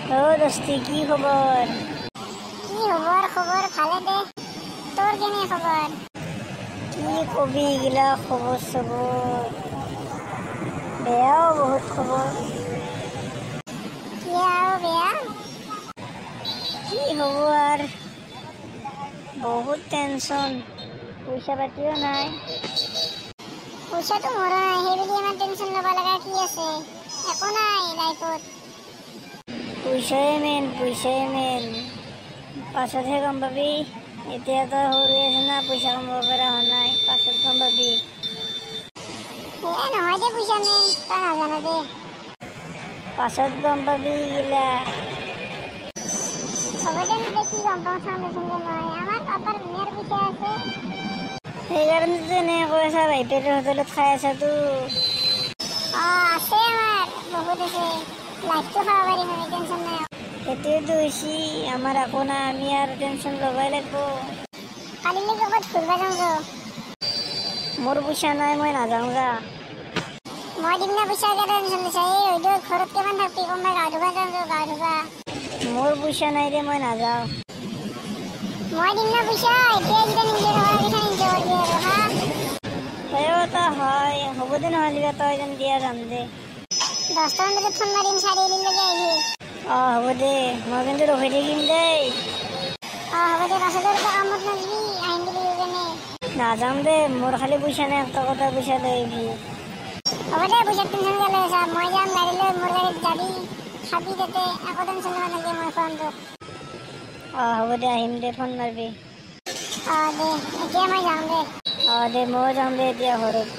দস্তি কি খবৰ? কি খবৰ ভালে দে। তোৰ কেনে খবৰ? কি কবি এইগিলা খবৰ চবৰ বেয়াও বহুত খবৰ। কি আৰু বেয়া? কি হ'ব আৰু বহুত টেনচন, পইচা পাতিও নাই। পইচাটো মোৰো নাই, সেইবুলি ইমান টেনচন ল'ব লগা কি আছে? একো নাই লাইফত। পইচাই মেইন। পাছতহে গম পাবি। এতিয়া তই সৰু আছে না, পইচা কমাব পৰা হোৱা নাই, পাছত গম পাবি। নহয় দে পইচা মেইন, তই নাজানো দে। পাছত গম পাবি এইগিলা। হ'ব দে নিজে কি গম পাওঁ চাওঁ দেচোন দে মই। আমাৰ পাপাৰ ধুনীয়াৰ পইচা আছে। সেইকাৰণেতো এনেকৈ কৈ আছা, ভাইটিৰ হোটেলত খাই আছাতো। আছে আমাৰ বহুত আছে, লাইফটো খাব পাৰিম আমি, টেনচন নাই। সেইটোৱেতো হৈছে, আমাৰ একো নাই, আমি আৰু টেনচন ল'বই লাগিব। কালিলৈকে ক'ত ঘূৰিব যাওঁ যৌ? মোৰ পইচা নাই, মই নাযাওঁ যা। মই দিম না পইচা, কিয় টেনচন লৈছা? এই হয়তো ঘৰত কিমান থাকবি, কোনোবাই গা ধুবা যাওঁ যৌ, গা ধুবা। মোৰ পইচা নাই দে, মই নাযাওঁ। মই দিম না পইচা, এতিয়াই যেতিয়া নিজে টকা পইচা নিজে কৰিবি আৰু হা। সেইটা হয়, হ'ব দে নহ'লে তই যেন দিয়া যাম দে। 10টামান বজাত ফোন মাৰিম, চাৰিআলিলৈকে আহিবি। হ'ব দে, মই কিন্তু ৰখি থাকিম দেই। হ'ব দে, পাছত আৰু তই কামত নাযাবি, আহিম বুলি কৈ কেনে। নাযাম দে, মোৰ খালি পইচা নাই, 1 টকা পইচা লৈ আহিবি। হ'ব দে, পইচাৰ টেনচন কিয় লৈ আছা? মই যাম গাড়ী লৈ, মোৰ গাড়ীত যাবি, খাবি তাতে, একো টেনচন ল'ব নালাগে, মই খুৱাম তোক। হ'ব দে, আহিম দে, ফোন মাৰিবি। দে, এতিয়া মই যাওঁ দে। দে, ময়ো যাওঁ দে এতিয়া ঘৰত।